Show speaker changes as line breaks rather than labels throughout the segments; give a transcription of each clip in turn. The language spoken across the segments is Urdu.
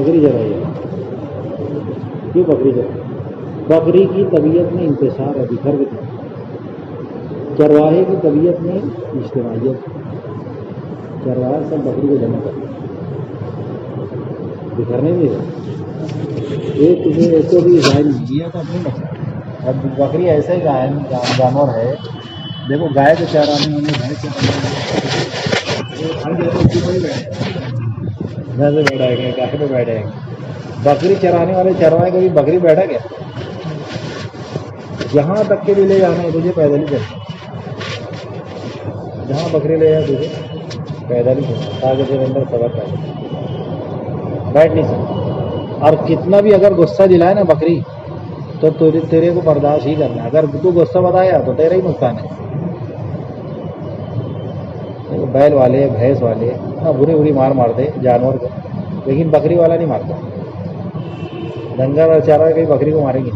بکری چرائی ہے. کیوں بکری چرائی؟ بکری کی طبیعت میں انتشار ہے، بکھر کے تھا. چرواہے کی طبیعت میں اجتماعیت. چرواہا سب بکری کو جمع کرتا بکھرنے نہیں رہتا. ایک تمہیں ایک کو بھی ظاہر نہیں دیا تو اپنے مقصد. اب بکری ایسے جانور ہے. دیکھو گائے کو چرانے والے بھینس کو ویسے بیٹھائے گئے، گائے پہ بیٹھے گئے. بکری چرانے والے چروائے کبھی بکری بیٹھا گیا؟ جہاں تک کے بھی لے جانا ہے تجھے پیدل ہی چلنا. جہاں بکری لے جائے تجھے پیدل ہی چلنا تاکہ تیرے اندر صبر پیدا. بیٹھ نہیں سکتا. اور کتنا بھی اگر غصہ دلائے نا بکری تو تیرے کو برداشت ہی کرنا ہے. اگر تو غصہ بتایا تو تیرا ہی نقصان ہے. بیل والے بھینس والے بری بری مار مارتے جانور کو، لیکن بکری والا نہیں مارتا. ڈنگر اور چارہ کہیں بکری کو ماریں گے؟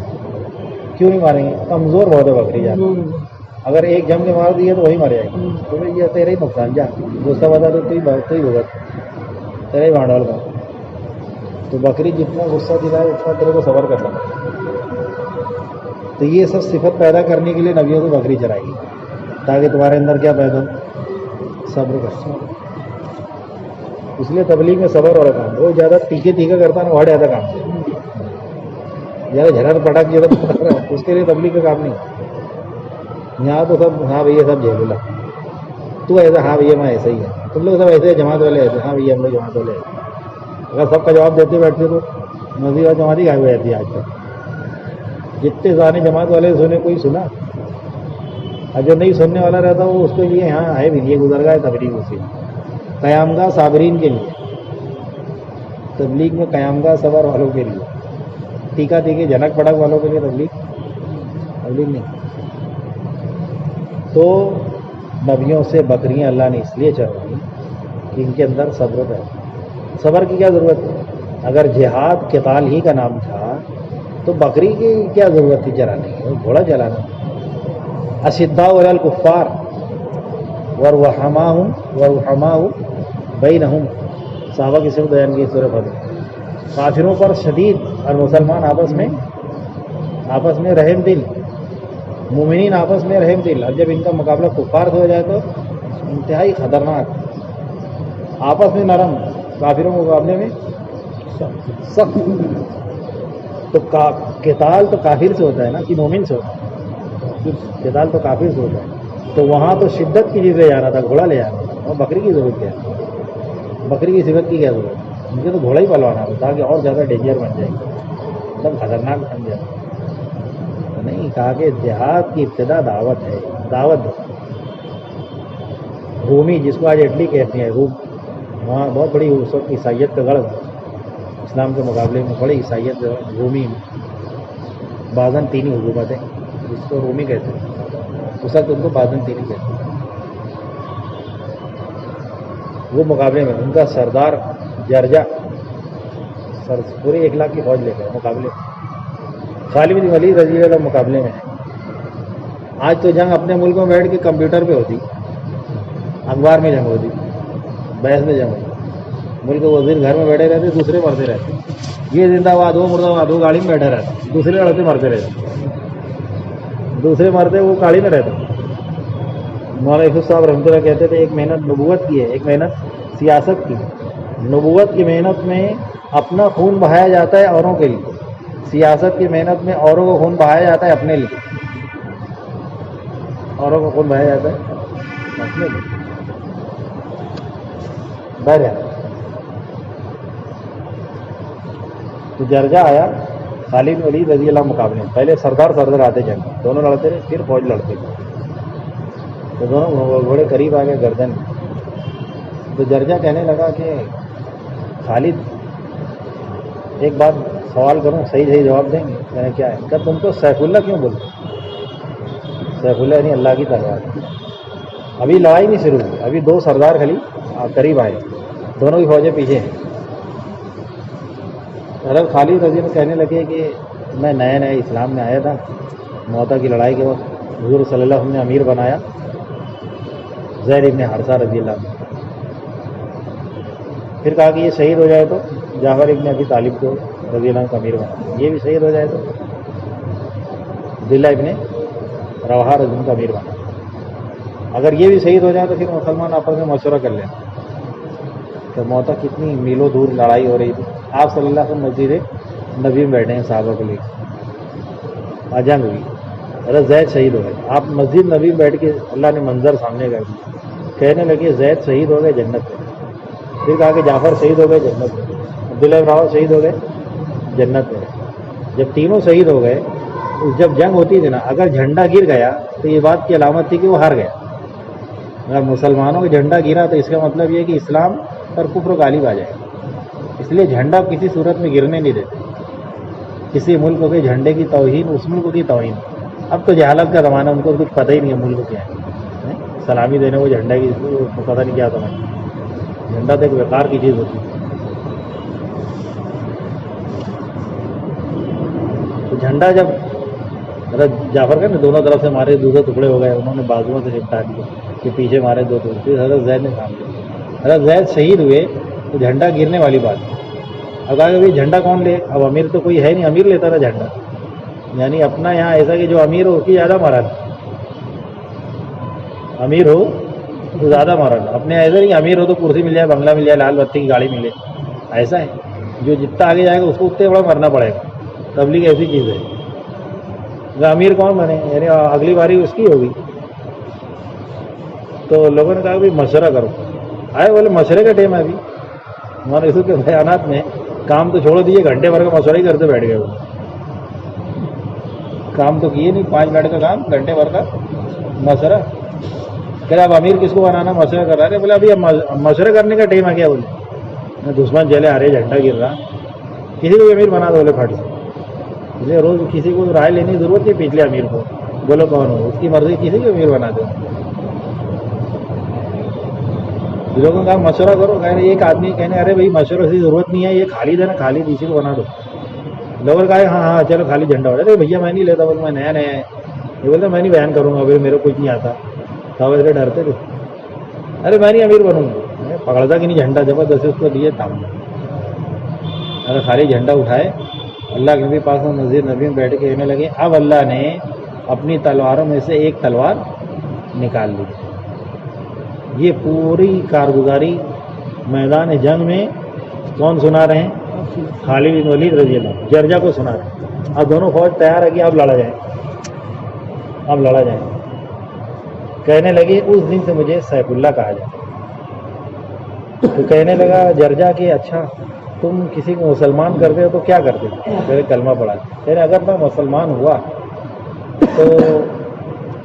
کیوں نہیں ماریں گے؟ کمزور بہت ہے بکری جانور. اگر ایک جم کے مار دیے تو وہی مر جائے گی. تو یہ تیرا ہی نقصان. جا غصہ بتا تو ہی بھگت تیرا ہی بھانڈول کا. تو بکری جتنا غصہ دلائے اتنا تیرے کو صبر کرنا پڑتا. تو یہ سب صفت پیدا کرنے کے لیے نبیوں کو بکری چرائے گی تاکہ تمہارے اندر کیا پیدا ہو؟ صبر کرنا. اس لیے تبلیغ میں صبر والا کام. وہ زیادہ تیکھے کرتا نا وہ ہٹ جاتا کام سے. زیادہ جھڑک پٹک زیادہ اس کے لیے تبلیغ کا کام نہیں. یہاں تو سب ہاں بھیا سب جھیلولا تو ایسا، ہاں بھیا میں ایسا ہی ہے. تم لوگ سب ایسے جماعت والے ایسے، ہاں بھیا ہم لوگ جماعت والے ایسے. اگر سب کا جواب دیتے بیٹھتے تو مسجد اور جماعت ہی غائب ہو جاتی ہے. آج تک جتنے زانے جماعت والے سنے کوئی سنا؟ اور جو نہیں سننے والا رہتا وہ اس کے لیے ہاں ہے بھی یہ گزر گئے تبلیغ. اسی قیام گاہ صابرین کے لیے تبلیغ میں، قیام گاہ صبر والوں کے لیے. ٹیکا ٹیکے جھنک پڑک والوں کے لیے تبلیغ نہیں. تو نبیوں سے بکریاں اللہ نے اس لیے چروائی کہ ان کے اندر صبر ہے. صبر کی کیا ضرورت ہے؟ اگر جہاد قتال ہی کا نام تھا تو بکری کی کیا ضرورت تھی چرانے کی؟ گھوڑا چلانا. اشداء علی الکفار ورحماء بینہم. صحابہ کی صرف بیان کی سورہ فتح. کافروں پر شدید اور مسلمان آپس میں رحم دل. مومنین آپس میں رحم دل. اور جب ان کا مقابلہ کفار سے ہو جائے تو انتہائی خطرناک. آپس میں نرم، کافروں کے مقابلے میں سخت. تو قتال تو کافر سے ہوتا ہے نا کہ مومن سے ہوتا ہے؟ قتال تو کافر سے ہوتا ہے. تو وہاں تو شدت کی چیز لے جانا تھا، گھوڑا لے جانا تھا. اور بکری کی ضرورت کیا ہے؟ بکری کی صفت کی کیا ضرورت ہے؟ مجھے تو گھوڑا ہی پلوانا تھا تاکہ اور زیادہ ڈینجر بن جائے گی، سب خطرناک بن جائے. نہیں کہا کہ جہاد کی ابتدا دعوت ہے. دعوت رومی جس کو آج اٹلی کہتے ہیں، روم، وہاں بہت بڑی اس وقت عیسائیت کا گڑھ تھا. اسلام کے مقابلے میں بڑی عیسائیت رومی بازنطینی حکومت ہے جس کو رومی کہتے ہیں. اس وقت ان کو بازنطینی کہتے ہیں. وہ مقابلے میں ان کا سردار جرجا پورے 1 لاکھ کی فوج لے گئے مقابلے میں. خالد بن ولید رضی اللہ مقابلے میں. آج تو جنگ اپنے ملک میں بیٹھ کے کمپیوٹر پہ ہوتی، اخبار میں جنگ ہوتی، بحث میں جنگ ہوتی. ملک کے وزیر گھر میں بیٹھے رہتے، دوسرے مرتے رہتے. یہ زندہ ہوا دو مردہ ہوا دو، گاڑی میں بیٹھا رہتا، دوسرے لڑتے مرتے رہتے. دوسرے مرتے وہ گاڑی میں رہتا. مولانا یوسف صاحب رحمۃ اللہ کہتے تھے ایک محنت نبوت کی ہے، ایک محنت سیاست کی. نبوت کی محنت میں اپنا خون بہایا جاتا ہے اوروں کے لیے. سیاست کی محنت میں اوروں کو خون بہایا جاتا ہے اپنے لیے. اوروں کو خون بہایا جاتا ہے اپنے لیے. بہرحال تو جرجا آیا خالد بن ولید رضی اللہ مقابلے میں. پہلے سردار آتے جنگ، دونوں لڑتے رہے، پھر فوج لڑتے تھے. تو دونوں گھوڑے قریب آ گئے گردن میں. تو جرجا کہنے لگا کہ خالد ایک بات سوال کروں، صحیح جواب دیں گے؟ میں نے کیا ہے؟ کہ تم کو سیف اللہ کیوں بولتے؟ سیف اللہ یعنی اللہ کی تلوار. ابھی لڑائی نہیں شروع ہوئی، ابھی 2 سردار خالی قریب آئے، دونوں کی فوجیں پیچھے ہیں. حضرت خالد رضی اللہ کہنے لگے کہ میں نئے اسلام میں آیا تھا. موتا کی لڑائی کے وقت حضور صلی اللہ علیہ وسلم نے امیر بنایا زید ابن حارثہ رضی اللہ عنہ. پھر کہا کہ یہ شہید ہو جائے تو جعفر ابن ابی طالب کو رضی اللہ عنہ کا امیر بنا، یہ بھی شہید ہو جائے تو عبداللہ ابن رواحہ رضی اللہ عنہ کا امیر بنا، اگر یہ بھی شہید ہو جائے تو پھر مسلمان آپس میں مشورہ کر لیں۔ تو موتا کتنی میلوں دور لڑائی ہو رہی تھی، آپ صلی اللہ علیہ وسلم مسجد نبی میں بیٹھے ہیں صحابہ کو لے کے، جنگ ہوئی، حضرت زید شہید ہو گئے، آپ مسجد نبی میں بیٹھ کے اللہ نے منظر سامنے کر دیا، کہنے لگے زید شہید ہو گئے جنت میں، پھر کہا کہ جعفر شہید ہو گئے جنت میں، عبداللہ ابن رواحہ شہید ہو گئے جنت میں۔ جب تینوں شہید ہو گئے، جب جنگ ہوتی تھی نا، اگر جھنڈا گر گیا تو یہ بات کی علامت تھی کہ وہ ہار گیا، اگر مسلمانوں کا جھنڈا گرا تو اس کا مطلب یہ کہ اسلام پر کفر و غالب آ جائے، اس لیے جھنڈا کسی صورت میں گرنے نہیں دیتے، کسی ملک کے جھنڈے کی توہین اس ملک کی توہین۔ اب تو جہالت کا زمانہ، ان کو کچھ پتہ ہی نہیں ہے ملک کیا ہے، سلامی دینے کو جھنڈا کی پتہ نہیں کیا سمجھ، جھنڈا تو ایک بیکار کی چیز ہوتی ہے۔ تو جھنڈا جب حضرت جعفر کا نا دونوں طرف سے مارے، دوسرے ٹکڑے ہو گئے، انہوں نے بازوؤں سے چپٹا دیے کہ پیچھے مارے دو ٹکڑے، پھر حضرت زید نے کام کیا، حضرت زید شہید ہوئے تو جھنڈا گرنے والی بات ہے۔ اب کہا کہ بھائی جھنڈا کون لے، اب امیر تو کوئی ہے نہیں، امیر لیتا تھا جھنڈا، یعنی اپنا یہاں ایسا کہ جو امیر ہو اس کی زیادہ مارا، امیر ہو تو زیادہ مارا، اپنے ایسا نہیں امیر ہو تو کرسی مل جائے، بنگلہ مل جائے، لال بتی کی گاڑی ملے، ایسا ہے جو جتنا آگے جائے گا اس کو اتنے بڑا مرنا پڑے گا۔ تبلیغ ایسی چیز ہے، امیر کون بنے، یعنی اگلی باری اس کی ہوگی۔ تو لوگوں نے کہا کہ مشورہ کرو، آئے بولے مشورے کا ٹائم ہے ابھی، ہمارے رسول کے بیانات میں کام تو چھوڑ دیے، گھنٹے بھر کا مشورہ ہی کرتے بیٹھ گئے، وہ کام تو کیے نہیں، 5 منٹ کا کام، گھنٹے بھر کا مشورہ۔ کہ اب امیر کس کو بنانا، مشورہ کر رہا ہے، بولے ابھی مشورہ کرنے کا ٹائم آ گیا، بولے دشمن چلے آ رہے، جھنڈا گر رہا، کسی کو بھی امیر بنا دو بولے پھٹ سے، اس لیے روز کسی کو رائے لینے کی ضرورت نہیں، پچھلے امیر کو بولو کون ہو، اس کی مرضی، کسی کو امیر بنا دو۔ لوگوں کا مشورہ کرو، کہہ رہے ایک آدمی کہنے ارے بھائی مشورہ کی ضرورت نہیں ہے، یہ خالد ہے نا، خالد اسی کو بنا دو۔ لوگوں نے کہا ہاں ہاں چلو خالد جھنڈا ہو جائے، بھیا میں نہیں لیتا، بولے میں نیا نیا ہے، یہ بولتے میں نہیں بیان کروں گا، میرے کو کچھ نہیں آتا، صاحب ایسے ڈرتے تھے، ارے میں نہیں امیر بنوں گا، پکڑتا کہ نہیں جھنڈا، زبردستی اس کو دیے تھام، اگر خالی جھنڈا اٹھائے، اللہ کے نبی پاک مسجد نبی میں بیٹھ کے کہنے لگے اب اللہ نے اپنی تلواروں میں سے ایک تلوار نکال لی، یہ پوری کارگزاری میدان جنگ میں کون سنا رہے ہیں، خالد بن ولید رضی اللہ عنہ جرجا کو سنا رہے ہیں۔ اب دونوں فوج تیار ہے کہ اب لڑا جائے، اب لڑا جائے، کہنے لگے اس دن سے مجھے سیف اللہ کہا جائے۔ تو کہنے لگا جرجا کہ اچھا تم کسی کو مسلمان کرتے ہو تو کیا کرتے ہو، میرے کلمہ پڑھا، کہنے اگر میں مسلمان ہوا تو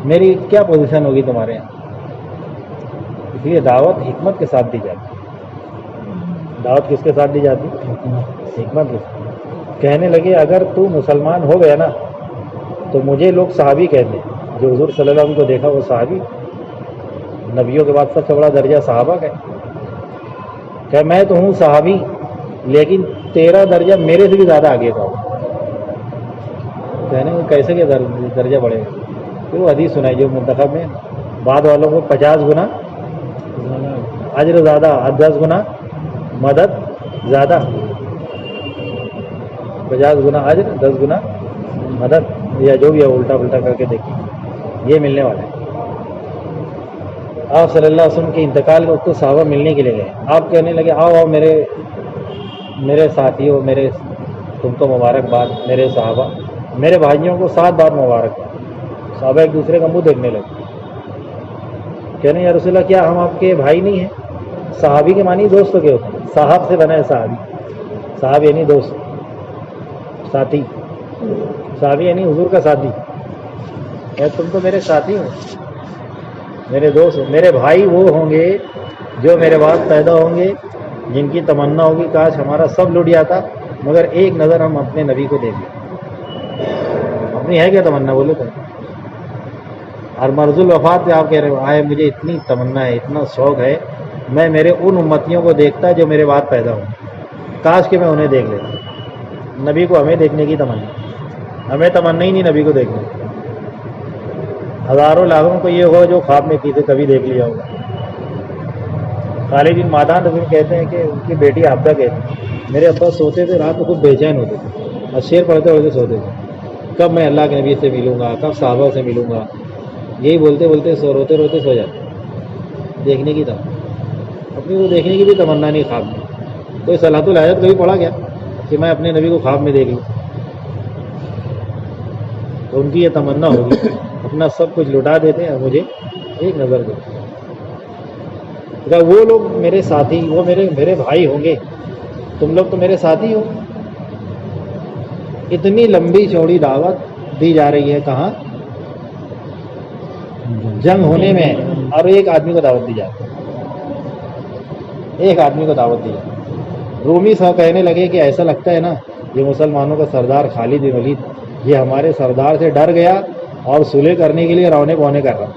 میری کیا پوزیشن ہوگی تمہارے یہاں، اس لیے دعوت حکمت کے ساتھ دی جاتی، دعوت کس کے ساتھ دی جاتی، حکمت کے ساتھ۔ کہنے لگے اگر تو مسلمان ہو گیا نا تو مجھے لوگ صحابی کہتے ہیں، جو حضور صلی اللہ علیہ وسلم کو دیکھا وہ صحابی، نبیوں کے بعد سب سے بڑا درجہ صحابہ کا ہے، کہ میں تو ہوں صحابی لیکن تیرا درجہ میرے سے بھی زیادہ آگے کا ہو۔ کہنے کو کیسے کہ درجہ بڑھے گا، پھر وہ حدیث سنائی جو منتخب میں بعد والوں کو 50 گنا اجر زیادہ، 10 گنا مدد زیادہ، 50 گنا اجر 10 گنا مدد، یا جو بھی ہے الٹا پلٹا کر کے دیکھیں، یہ ملنے والا ہے۔ آپ صلی اللہ علیہ وسلم کے انتقال میں اس کو صحابہ ملنے کے لیے گئے، آپ کہنے لگے آؤ آؤ میرے ساتھیوں، میرے تم کو مبارکباد، میرے صحابہ، میرے بھائیوں کو 7 بار مبارکباد۔ صحابہ ایک دوسرے کا منہ دیکھنے لگے، کہنے یا رسول اللہ کیا ہم آپ کے بھائی نہیں ہیں؟ صحابی کے معنی دوست کے ہوتے ہیں، صاحب سے بنا ہے صحابی، صاحب یعنی دوست، ساتھی، صحابی یعنی حضور کا ساتھی، تم تو میرے ساتھی ہو، میرے دوست ہو، میرے بھائی وہ ہوں گے جو میرے بعد پیدا ہوں گے، جن کی تمنا ہوگی کاش ہمارا سب لٹ جاتا مگر ایک نظر ہم اپنے نبی کو دیں گے۔ اپنی ہے کیا تمنا، بولے تو، اور مرض الوفات پہ آپ کہہ رہے ہو آئے مجھے اتنی تمنا ہے، اتنا شوق ہے، میں میرے ان امتیوں کو دیکھتا جو میرے بعد پیدا ہوں، کاش کہ میں انہیں دیکھ لیتا۔ نبی کو ہمیں دیکھنے کی تمنا، ہمیں تمنا ہی نہیں نبی کو دیکھنے، ہزاروں لاکھوں کو یہ ہو جو خواب میں کسی کبھی دیکھ لیا ہوگا، خالد بن معدان رضی اللہ کہتے ہیں کہ ان کی بیٹی عابدہ کہتی ہیں میرے ابا سوتے تھے رات کو خوب بے چین ہوتے تھے اور شعر پڑھتے ہوتے سوتے تھے، کب میں اللہ کے نبی سے ملوں گا، کب صحابہ سے ملوں گا، یہی بولتے بولتے روتے روتے سو جاتے، دیکھنے کی تمنا، اپنی کو دیکھنے کی بھی تمنا نہیں خواب میں۔ کوئی صلاۃ الحاجت کبھی پڑھا گیا کہ میں اپنے نبی کو خواب میں دیکھ لوں؟ تو ان کی یہ تمنا ہوگی اپنا سب کچھ لٹا دیتے ہیں، مجھے ایک نظر دے۔ وہ لوگ میرے ساتھی، وہ میرے بھائی ہوں گے، تم لوگ تو میرے ساتھی ہو۔ اتنی لمبی چوڑی دعوت دی جا رہی ہے، کہاں؟ جنگ ہونے میں، اور ایک آدمی کو دعوت دی جاتی ہے، ایک آدمی کو دعوت دی جاتی ہے۔ رومی صاحب کہنے لگے کہ ایسا لگتا ہے نا یہ مسلمانوں کا سردار خالد بن ولید یہ ہمارے سردار سے ڈر گیا اور صلح کرنے کے لیے رونے پونے کر رہا،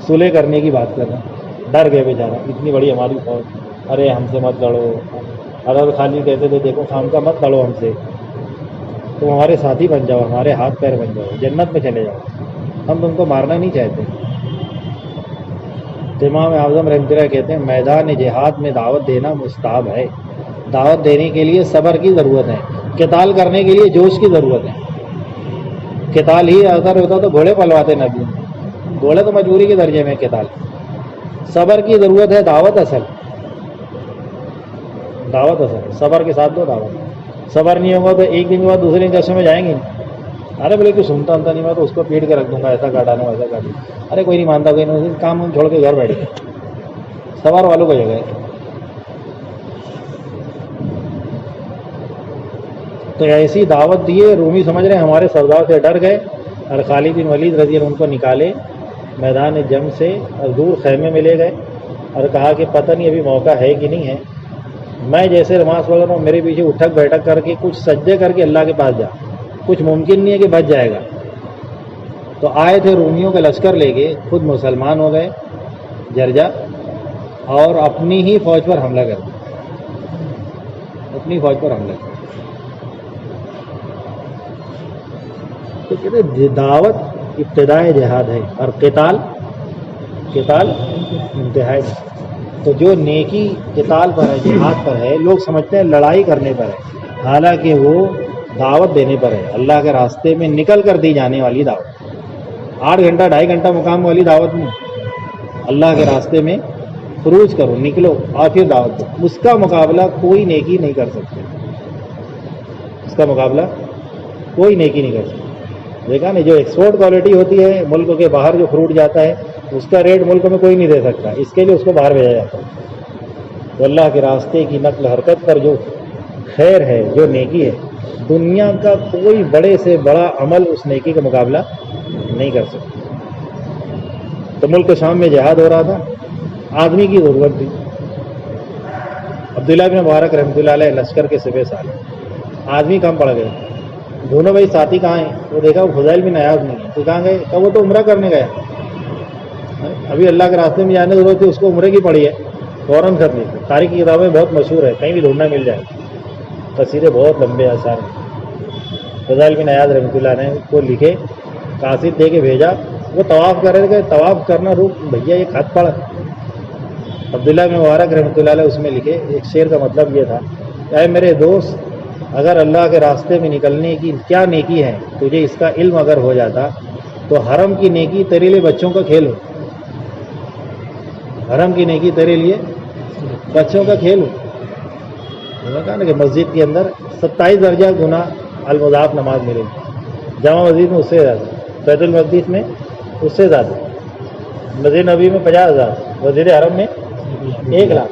صلح کرنے کی بات کر رہا، ڈر گئے بیچارہ، اتنی بڑی ہماری فوج، ارے ہم سے مت لڑو۔ حضرت خالد کہتے تھے دیکھو خام کا مت لڑو ہم سے، تم ہمارے ساتھی بن جاؤ، ہمارے ہاتھ پیر بن جاؤ، جنت میں چلے جاؤ، ہم تم کو مارنا نہیں چاہتے۔ امام اعظم رحمۃ اللہ کہتے ہیں میدان جہاد میں دعوت دینا مستحب ہے، دعوت دینے کے لیے صبر کی ضرورت ہے، قتال کرنے کے لیے جوش کی ضرورت ہے۔ قتال ہی اثر ہوتا تو گھوڑے پلواتے نبی، گھوڑے تو مجبوری کے درجے میں قتال۔ صبر کی ضرورت ہے، دعوت اصل، دعوت اصل، صبر کے ساتھ دو دعوت۔ صبر نہیں ہوگا تو ایک دن کے بعد دوسرے دن میں جائیں گے، ارے بولے کہ سنتا نہیں میں تو اس کو پیٹ کے رکھ دوں گا، ایسا کر ڈالوں ایسا کر دوں، ارے کوئی نہیں مانتا، کوئی نہیں، کام ہم چھوڑ کے گھر بیٹھ گئے۔ سوار والوں کو جگہ ہے۔ تو ایسی دعوت دیے، رومی سمجھ رہے ہیں ہمارے سردار سے ڈر گئے، اور خالد بن ولید رضی اللہ عنہ ان کو نکالے میدان جنگ سے اور دور خیمے میں لے گئے اور کہا کہ پتہ نہیں ابھی موقع ہے کہ نہیں ہے، میں جیسے نماز پڑھ رہا ہوں میرے پیچھے اٹھک بیٹھک کر کے کچھ سجدے کر کے اللہ کے پاس جا، کچھ ممکن نہیں ہے کہ بچ جائے گا۔ تو آئے تھے رومیوں کا لشکر لے کے، خود مسلمان ہو گئے جرجا، اور اپنی ہی فوج پر حملہ کر دیا، اپنی فوج پر حملہ کر دیا۔ تو کہتے ہیں دعوت ابتدائے جہاد ہے اور قتال انتہائی۔ تو جو نیکی قتال پر ہے، جہاد پر ہے، لوگ سمجھتے ہیں لڑائی کرنے پر ہے، حالانکہ وہ دعوت دینے پر ہے، اللہ کے راستے میں نکل کر دی جانے والی دعوت۔ 8 گھنٹہ 2.5 گھنٹہ مقام والی دعوت نہیں، اللہ کے راستے میں خروج کرو، نکلو اور پھر دعوت دو۔ اس کا مقابلہ کوئی نیکی نہیں کر سکتے، اس کا مقابلہ کوئی نیکی نہیں کر سکتے۔ دیکھا نا، جو ایکسپورٹ کوالٹی ہوتی ہے ملک کے باہر، جو فروٹ جاتا ہے اس کا ریٹ ملک میں کوئی نہیں دے سکتا، اس کے لیے اس کو باہر بھیجا جاتا ہے۔ تو اللہ کے راستے کی نقل حرکت پر جو خیر ہے، جو نیکی ہے، دنیا کا کوئی بڑے سے بڑا عمل اس نیکی کا مقابلہ نہیں کر سکتا۔ تو ملک شام میں جہاد ہو رہا تھا، آدمی کی ضرورت تھی۔ عبداللہ بن مبارک رحمۃ اللہ علیہ لشکر کے سپہ سالار، آدمی کم پڑ گئے، دونوں بھائی ساتھی کہاں ہیں؟ وہ دیکھا وہ فضیل بن عیاض نہیں ہے، تو کہاں گئے؟ کہ وہ تو عمرہ کرنے گیا، ابھی اللہ کے راستے میں جانے کی ضرورت تھی، اس کو عمرے کی پڑی ہے، فوراً کر لی۔ تاریخ کی کتابیں بہت مشہور ہے، کہیں بھی ڈھونڈنا مل جائے، تفسیریں بہت لمبے آثار ہیں۔ فضیل بن عیاض رحمۃ اللہ نے کو لکھے، قاصد دے کے بھیجا، وہ طواف کر رہے تھے، طواف کرنا روک بھیا ایک خط پڑھ۔ عبداللہ بن مبارک رحمۃ اللہ علیہ اس میں لکھے، ایک شعر کا مطلب یہ تھا، اے میرے دوست، اگر اللہ کے راستے میں نکلنے کی کیا نیکی ہے، تجھے اس کا علم اگر ہو جاتا تو حرم کی نیکی تیرے لیے بچوں کا کھیل ہو، حرم کی نیکی تیرے لیے بچوں کا کھیل ہو۔ انہوں نے کہا نا کہ مسجد کے اندر 27 درجہ گنا المضاف نماز ملے گی، جامع مسجد میں اس سے زیادہ، بیت المقدس میں اس سے زیادہ، مسجد نبی میں 50,000، مسجد حرم میں 1,00,000۔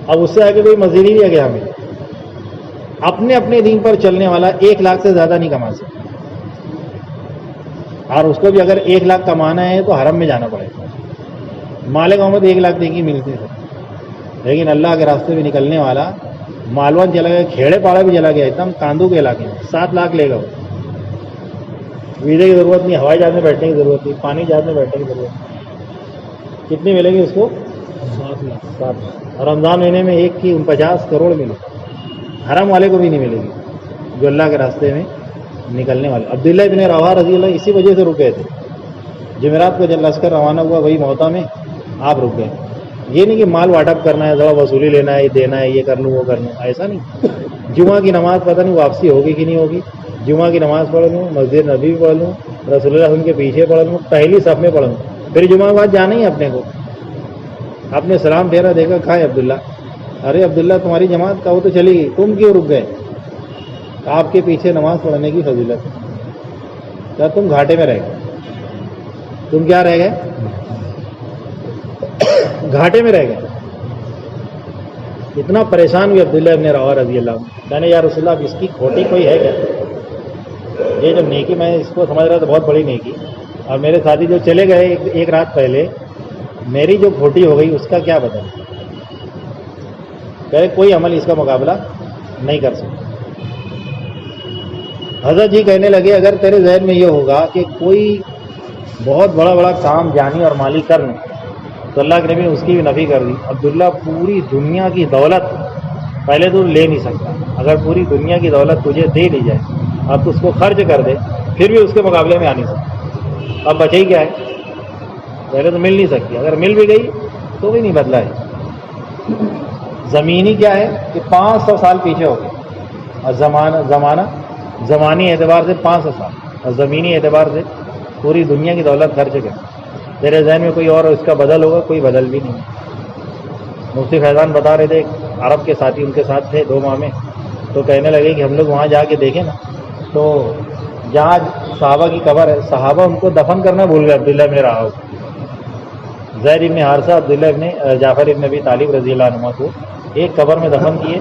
اب اس سے آگے کوئی مسجد ہی نہیں آگے ہمیں، اپنے اپنے دین پر چلنے والا 1,00,000 سے زیادہ نہیں کما سکتا، اور اس کو بھی اگر 1,00,000 کمانا ہے تو حرم میں جانا پڑے گا۔ مالک محمد 1,00,000 دیکھی ملتی ہے، لیکن اللہ کے راستے میں نکلنے والا مالوان چلا گیا، کھیڑے پاڑا بھی چلا گیا، ایک دم کاندو کے علاقے میں 7,00,000 لے گا وہ۔ ویزے کی ضرورت نہیں، ہوائی جہاز میں بیٹھنے کی ضرورت نہیں، پانی جہاز میں بیٹھنے کی ضرورت نہیں۔ کتنی ملے گی اس کو؟ 7,00,000۔ اور رمضان مہینے میں ایک کی 49 کروڑ ملے، حرم والے کو بھی نہیں ملے گی جو اللہ کے راستے میں نکلنے والے۔ عبداللہ بن رواحہ رضی اللہ اسی وجہ سے رکے تھے، جمعرات کو جب لشکر روانہ ہوا وہی موتا میں آپ رک گئے، یہ نہیں کہ مال واٹ اپ کرنا ہے، ذرا وصولی لینا ہے، یہ دینا ہے، یہ کر لوں وہ کر لوں، ایسا نہیں. جمعہ کی نماز پتہ نہیں واپسی ہوگی کہ نہیں ہوگی، جمعہ کی نماز پڑھ لوں، مسجد نبی پڑھ لوں، رسول اللہ ان کے پیچھے پڑھ لوں، پہلی صف میں پڑھ لوں، پھر جمعہ کے بعد جانا ہی اپنے کو. آپ نے سلام پھیرا دیکھا کھائے عبداللہ، ارے عبداللہ تمہاری جماعت کا وہ تو چلی گئی، تم کیوں رک گئے؟ آپ کے پیچھے نماز پڑھنے کی فضیلت ہے. کیا تم گھاٹے میں رہ گئے؟ تم کیا رہ گئے؟ گھاٹے میں رہ گئے. اتنا پریشان ہوئے عبداللہ ابن رواحہ رضی اللہ عنہ. میں نے یا رسول اللہ اب اس کی کھوٹی کوئی ہے کیا؟ یہ جو نیکی میں اس کو سمجھ رہا تھا بہت بڑی نیکی، اور میرے ساتھی جو چلے گئے ایک رات پہلے، میری جو کھوٹی ہو گئی اس کا کیا بدل؟ کہ کوئی عمل اس کا مقابلہ نہیں کر سکتا. حضرت جی کہنے لگے اگر تیرے ذہن میں یہ ہوگا کہ کوئی بہت بڑا کام جانی اور مالی کر لیں تو اللہ کے نبی نے اس کی بھی نفی کر دی. عبداللہ پوری دنیا کی دولت پہلے تو لے نہیں سکتا، اگر پوری دنیا کی دولت تجھے دے دی جائے اب اس کو خرچ کر دے پھر بھی اس کے مقابلے میں آ نہیں سکتا. اب بچے ہی کیا ہے؟ پہلے تو مل نہیں سکتی، اگر مل بھی گئی تو بھی نہیں بدلا ہے. زمینی کیا ہے کہ 500 سال پیچھے ہو گئے، اور زمانہ زمانی اعتبار سے 500 سال، اور زمینی اعتبار سے پوری دنیا کی دولت خرچ کر. تیرے ذہن میں کوئی اور اس کا بدل ہوگا، کوئی بدل بھی نہیں. مفتی فیضان بتا رہے تھے ایک عرب کے ساتھی ان کے ساتھ تھے 2 ماہ میں، تو کہنے لگے کہ ہم لوگ وہاں جا کے دیکھیں نا تو جہاں صحابہ کی قبر ہے صحابہ ان کو دفن کرنا بھول گئے. عبداللہ ابن رواحہ، زید ابن حارثہ، عبداللہ ابن جعفر ابن ابی طالب رضی اللہ عنہ کو ایک قبر میں دفن کیے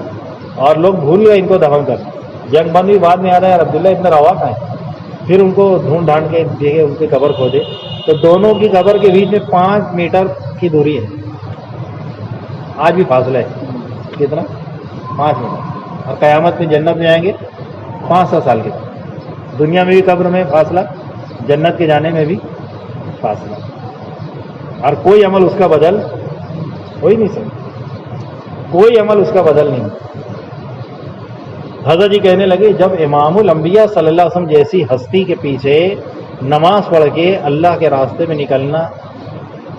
اور لوگ بھول گئے ان کو دفن کرنا. جنگ بند بھی بعد میں یاد آیا عبداللہ ابن رواحہ کا ہے، پھر ان کو ڈھونڈ ڈھانڈ کے دیکھے ان کی قبر کھودے تو دونوں کی قبر کے بیچ میں 5 میٹر کی دوری ہے. آج بھی فاصلہ ہے کتنا؟ 5 میٹر. اور قیامت میں جنت میں آئیں گے 500 سال کے. دنیا میں بھی قبر میں فاصلہ، جنت کے جانے میں بھی فاصلہ، اور کوئی عمل اس کا بدل ہو ہی نہیں سکتا، کوئی عمل اس کا بدل نہیں. حضرت جی کہنے لگے جب امام الانبیاء صلی اللہ علیہ وسلم جیسی ہستی کے پیچھے نماز پڑھ کے اللہ کے راستے میں نکلنا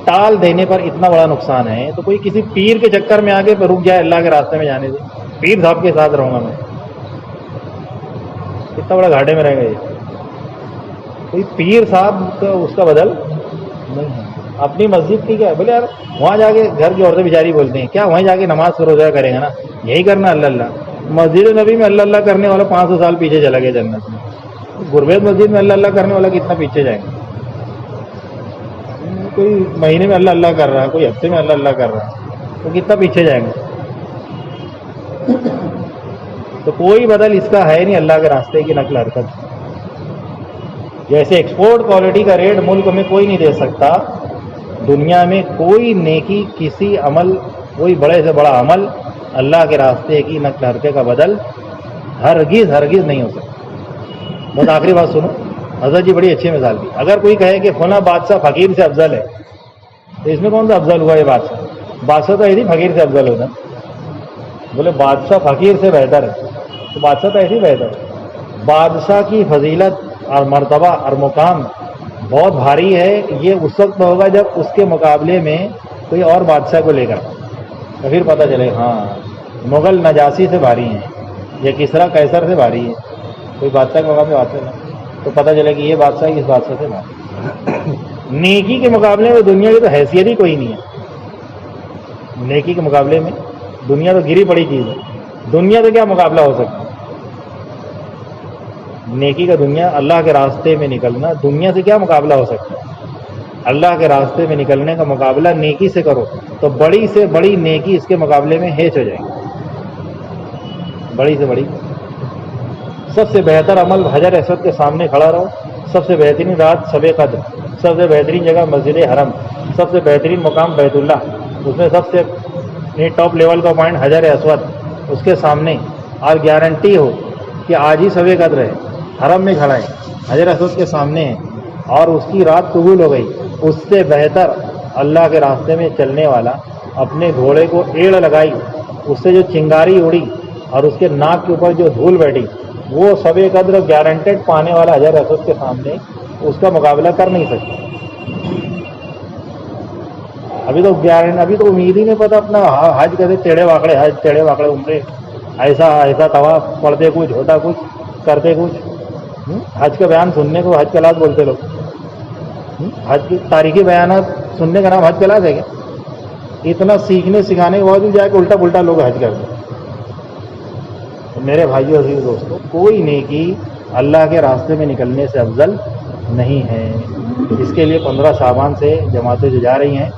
ٹال دینے پر اتنا بڑا نقصان ہے تو کوئی کسی پیر کے چکر میں آگے رک جائے اللہ کے راستے میں جانے سے، پیر صاحب کے ساتھ رہوں گا میں، کتنا بڑا گھاٹے میں رہ گئے. کوئی پیر صاحب کا اس کا بدل نہیں ہے. اپنی مسجد کی کیا بولے یار وہاں جا کے گھر کی عورتیں بیچاری بولتے ہیں کیا وہیں جا کے نماز سے روزہ کریں گے نا، یہی کرنا اللہ اللہ. مسجد نبی میں اللہ اللہ کرنے والا 500 سال پیچھے چلا گیا جنت میں. گربیت مسجد میں اللہ اللہ کرنے والا کتنا پیچھے جائیں گے. کوئی مہینے میں اللہ اللہ کر رہا ہے، کوئی ہفتے میں اللہ اللہ کر رہا ہے تو کتنا پیچھے جائیں گے. تو کوئی بدل اس کا ہے نہیں اللہ کے راستے کی نقل حرکت. جیسے ایکسپورٹ کوالٹی کا ریٹ ملک میں کوئی نہیں دے سکتا، دنیا میں کوئی نیکی کسی عمل، کوئی بڑے سے بڑا عمل اللہ کے راستے کی نقل حرکت کا بدل ہرگز نہیں ہو سکتا. بس آخری بات سنو، حضرت جی بڑی اچھی مثال دی. اگر کوئی کہے کہ فلاں بادشاہ فقیر سے افضل ہے تو اس میں کون سا افضل ہوا یہ بادشاہ تو ایسی فقیر سے افضل ہوتا. بولے بادشاہ فقیر سے بہتر ہے تو بادشاہ تو ایسی بہتر ہے. بادشاہ کی فضیلت اور مرتبہ اور مقام بہت بھاری ہے. یہ اس وقت ہوگا جب اس کے مقابلے میں کوئی اور بادشاہ کو لے کر تو پھر پتہ چلے ہاں مغل نجاسی سے بھاری ہیں یا کسرا قیصر سے بھاری ہے. کوئی بادشاہ کے مقابلے بادشاہ نہ تو پتہ چلے کہ یہ بادشاہ اس بادشاہ سے بھاری. نیکی کے مقابلے میں دنیا کی تو حیثیت ہی کوئی نہیں ہے. نیکی کے مقابلے میں دنیا تو گری پڑی چیز ہے. دنیا سے کیا مقابلہ ہو سکتا ہے؟ نیکی کا دنیا اللہ کے راستے میں نکلنا، دنیا سے کیا مقابلہ ہو سکتا ہے؟ اللہ کے راستے میں نکلنے کا مقابلہ نیکی سے کرو تو بڑی سے بڑی نیکی اس کے مقابلے میں ہیچ ہو جائے گی. بڑی سے بڑی سب سے بہتر عمل حجر اسود کے سامنے کھڑا رہو. سب سے بہترین رات شب قدر، سب سے بہترین جگہ مسجد حرم، سب سے بہترین مقام بیت اللہ، اس میں سب سے ٹاپ لیول کا پوائنٹ حجر اسود، اس کے سامنے، اور گارنٹی ہو کہ آج ہی شب قدر ہے، حرم میں کھڑا ہے، حجر اسود کے سامنے ہے اور اس کی رات قبول ہو گئی. اس سے بہتر اللہ کے راستے میں چلنے والا اپنے گھوڑے کو ایڑ لگائی، اس سے جو چنگاری اڑی اور اس کے ناک کے اوپر جو دھول بیٹھی، وہ شب قدر گارنٹیڈ پانے والا حجر اسود کے سامنے اس کا مقابلہ کر نہیں سکتا. ابھی تو ابھی تو امید ہی نہیں پتا اپنا حج کہتے ٹیڑھے واکڑے حج ٹیڑھے واکڑے عمرے ایسا طواف پڑھتے کچھ ہوتا کچھ کرتے کچھ حج کا بیان سننے کو حج کلاس بولتے لوگ حج کی تاریخی بیانات سننے کا نام حج کلاس ہے کیا اتنا سیکھنے سکھانے کے بعد بھی جا کے الٹا پلٹا لوگ حج کرتے میرے بھائیوں عزیز دوستوں کوئی نیکی اللہ کے راستے میں نکلنے سے افضل نہیں ہے اس کے لیے 15 شعبان سے جماعتیں جو جا رہی ہیں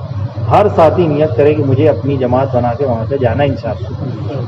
ہر ساتھی نیت کرے کہ مجھے اپنی جماعت بنا کے وہاں پہ جانا انشاءاللہ